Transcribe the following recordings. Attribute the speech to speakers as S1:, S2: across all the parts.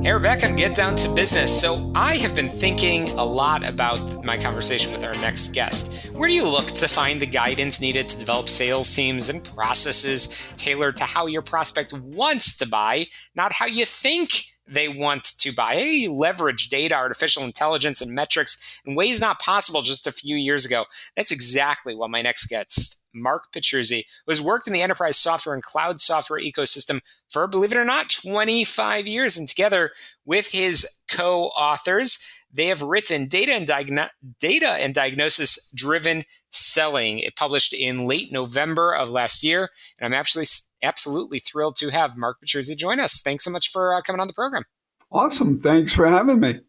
S1: Hey, Rebecca, get down to business. So I have been thinking a lot about my conversation with our next guest. Where do you look to find the guidance needed to develop sales teams and processes tailored to how your prospect wants to buy, not how you think they want to buy? How do you leverage data, artificial intelligence, and metrics in ways not possible just a few years ago? That's exactly what my next guest, Mark Petruzzi, who has worked in the enterprise software and cloud software ecosystem for, believe it or not, 25 years. And together with his co-authors, they have written Data and Diagnosis-Driven Selling. It published in late November of last year. And I'm actually absolutely thrilled to have Mark Petruzzi join us. Thanks so much for coming on the program.
S2: Awesome. Thanks for having me.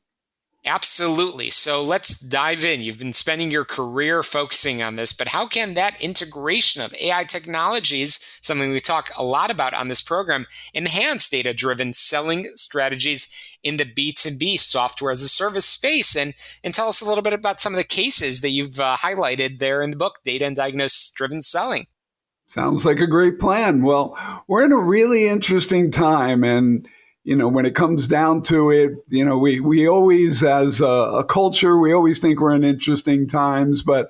S1: Absolutely. So let's dive in. You've been spending your career focusing on this, but how can that integration of AI technologies, something we talk a lot about on this program, enhance data-driven selling strategies in the B2B software as a service space? And tell us a little bit about some of the cases that you've highlighted there in the book, Data and Diagnosis-Driven Selling.
S2: Sounds like a great plan. Well, we're in a really interesting time, and when it comes down to it, we always, as a culture, we always think we're in interesting times. But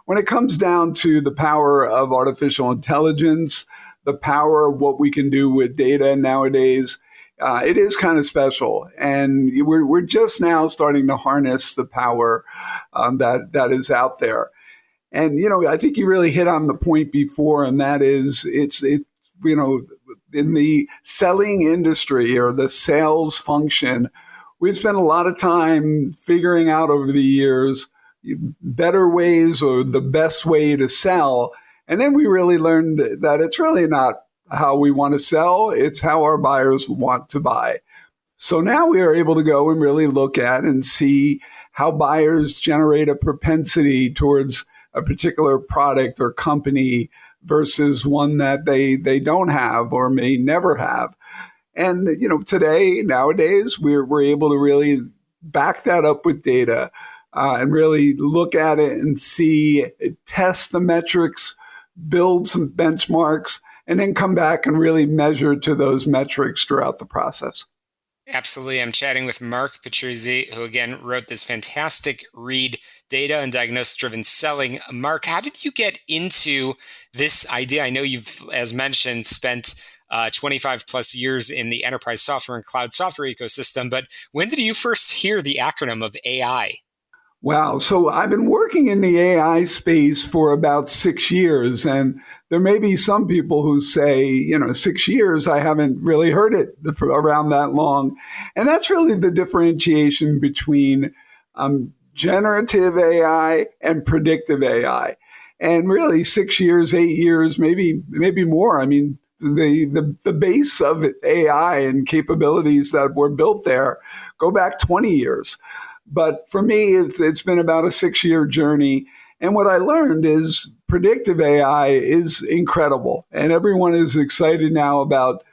S2: when it comes down to the power of artificial intelligence, the power of what we can do with data nowadays, it is kind of special. And we're just now starting to harness the power that is out there. And, I think you really hit on the point before, and that is in the selling industry or the sales function, we've spent a lot of time figuring out over the years better ways or the best way to sell. And then we really learned that it's really not how we want to sell, it's how our buyers want to buy. So now we are able to go and really look at and see how buyers generate a propensity towards a particular product or company versus one that they don't have or may never have. And, nowadays, we're able to really back that up with data and really look at it and see, test the metrics, build some benchmarks, and then come back and really measure to those metrics throughout the process.
S1: Absolutely. I'm chatting with Mark Petruzzi, who again wrote this fantastic read, Data and Diagnosis-Driven Selling. Mark, how did you get into this idea? I know you've, as mentioned, spent 25 plus years in the enterprise software and cloud software ecosystem, but when did you first hear the acronym of AI?
S2: Wow. So I've been working in the AI space for about 6 years, and there may be some people who say, 6 years, I haven't really heard it for around that long. And that's really the differentiation between generative AI and predictive AI. And really 6 years, 8 years, maybe more. I mean, the base of AI and capabilities that were built there go back 20 years. But for me, it's been about a 6-year journey. And what I learned is predictive AI is incredible. And everyone is excited now about,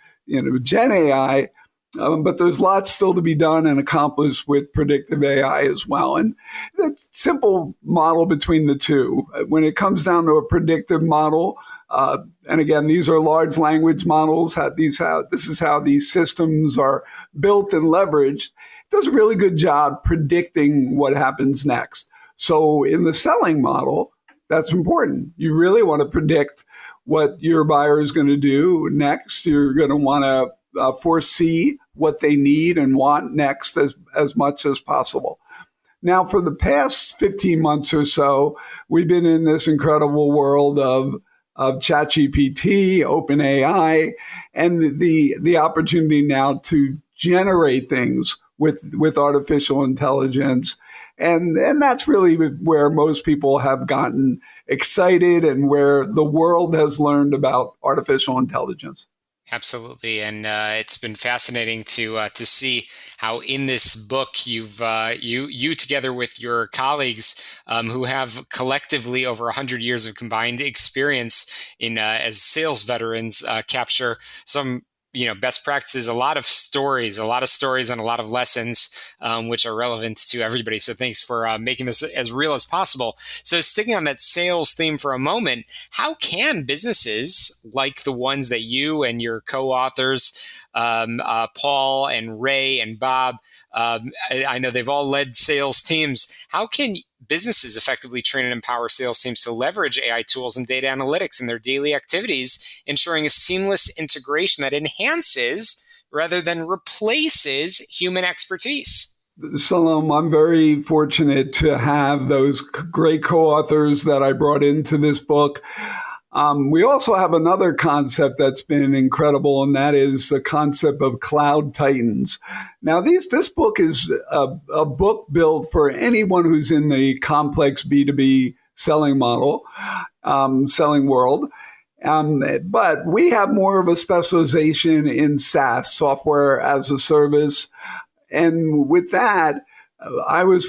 S2: Gen AI. But there's lots still to be done and accomplished with predictive AI as well. And the simple model between the two, when it comes down to a predictive model, and again, these are large language models, this is how these systems are built and leveraged, does a really good job predicting what happens next. So in the selling model, that's important. You really want to predict what your buyer is going to do next. You're going to want to foresee what they need and want next as much as possible. Now, for the past 15 months or so, we've been in this incredible world of ChatGPT, OpenAI, and the opportunity now to generate things with artificial intelligence. And that's really where most people have gotten excited and where the world has learned about artificial intelligence.
S1: Absolutely, and it's been fascinating to see how in this book you together with your colleagues who have collectively over 100 years of combined experience in as sales veterans capture some best practices, a lot of stories and a lot of lessons, which are relevant to everybody. So thanks for making this as real as possible. So sticking on that sales theme for a moment, how can businesses like the ones that you and your co-authors Paul and Ray and Bob. I know they've all led sales teams. How can businesses effectively train and empower sales teams to leverage AI tools and data analytics in their daily activities, ensuring a seamless integration that enhances rather than replaces human expertise?
S2: Shalom, I'm very fortunate to have those great co-authors that I brought into this book. We also have another concept that's been incredible, and that is the concept of cloud titans. Now, this book is a book built for anyone who's in the complex B2B selling model, selling world. But we have more of a specialization in SaaS, software as a service. And with that, I've been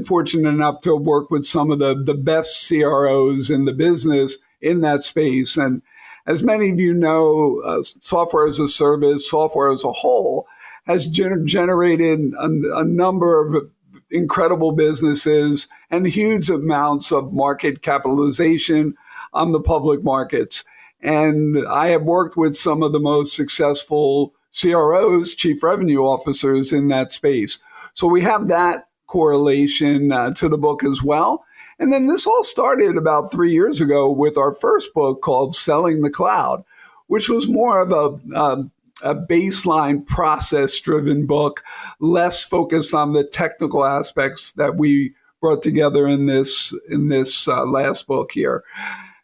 S2: fortunate enough to work with some of the best CROs in the business in that space. And as many of you know, software as a service, software as a whole, has generated a number of incredible businesses and huge amounts of market capitalization on the public markets. And I have worked with some of the most successful CROs, chief revenue officers in that space. So we have that correlation to the book as well. And then this all started about 3 years ago with our first book called Selling the Cloud, which was more of a baseline process-driven book, less focused on the technical aspects that we brought together in this last book here.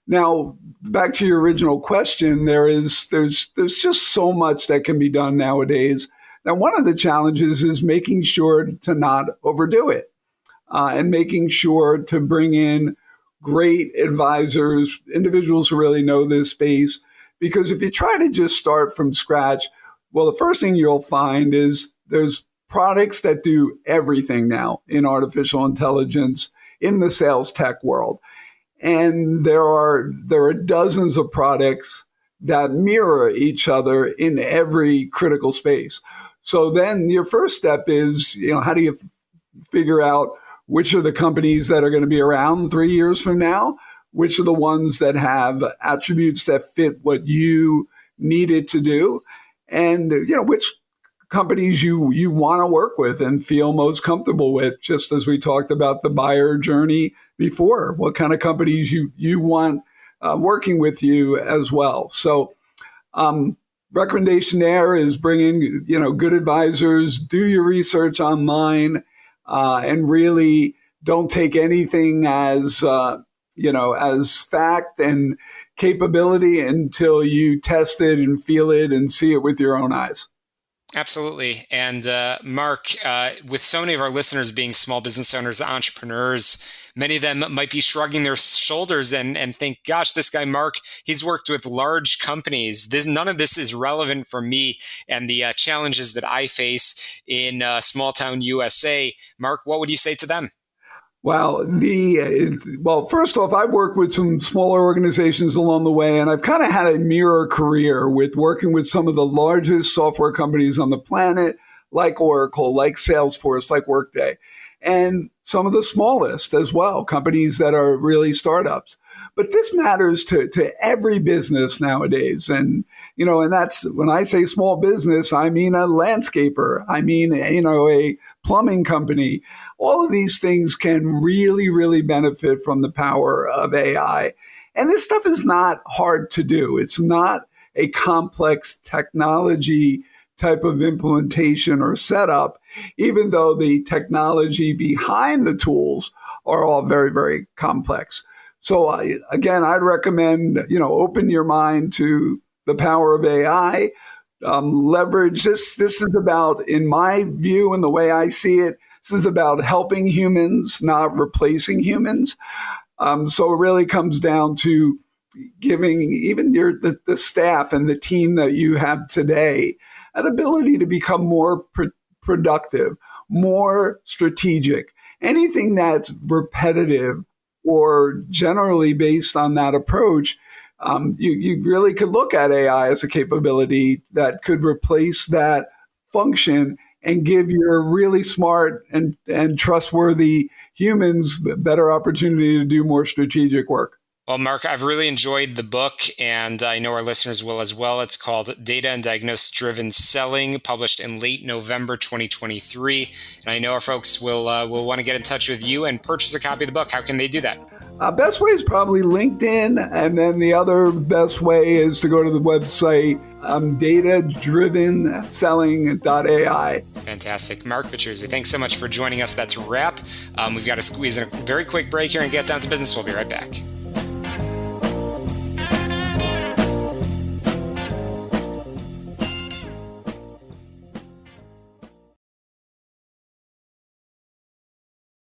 S2: Now, back to your original question, there's just so much that can be done nowadays. Now, one of the challenges is making sure to not overdo it and making sure to bring in great advisors, individuals who really know this space. Because if you try to just start from scratch, well, the first thing you'll find is there's products that do everything now in artificial intelligence in the sales tech world. And there are dozens of products that mirror each other in every critical space. So then your first step is, how do you figure out which are the companies that are going to be around 3 years from now? Which are the ones that have attributes that fit what you need it to do? And, which companies you want to work with and feel most comfortable with, just as we talked about the buyer journey before, what kind of companies you want working with you as well. So recommendation there is bring in, good advisors, do your research online, and really don't take anything as fact and capability until you test it and feel it and see it with your own eyes.
S1: Absolutely. And Mark, with so many of our listeners being small business owners, entrepreneurs, many of them might be shrugging their shoulders and think, gosh, this guy, Mark, he's worked with large companies. None of this is relevant for me and the challenges that I face in small town USA. Mark, what would you say to them?
S2: Well, first off, I've worked with some smaller organizations along the way, and I've kind of had a mirror career with working with some of the largest software companies on the planet, like Oracle, like Salesforce, like Workday, and some of the smallest as well, companies that are really startups. But this matters to every business nowadays. And, and that's when I say small business, I mean a landscaper. I mean, a plumbing company. All of these things can really, really benefit from the power of AI. And this stuff is not hard to do. It's not a complex technology type of implementation or setup, even though the technology behind the tools are all very, very complex. So again, I'd recommend, open your mind to the power of AI, leverage this. This is about, in my view and the way I see it, this is about helping humans, not replacing humans. So it really comes down to giving even the staff and the team that you have today an ability to become more productive, more strategic. Anything that's repetitive or generally based on that approach, you really could look at AI as a capability that could replace that function and give your really smart and trustworthy humans better opportunity to do more strategic work.
S1: Well, Mark, I've really enjoyed the book, and I know our listeners will as well. It's called Data and Diagnosis-Driven Selling, published in late November 2023. And I know our folks will want to get in touch with you and purchase a copy of the book. How can they do that?
S2: Best way is probably LinkedIn. And then the other best way is to go to the website, datadrivenselling.ai.
S1: Fantastic. Mark Petruzzi, thanks so much for joining us. That's a wrap. We've got to squeeze in a very quick break here and get down to business. We'll be right back.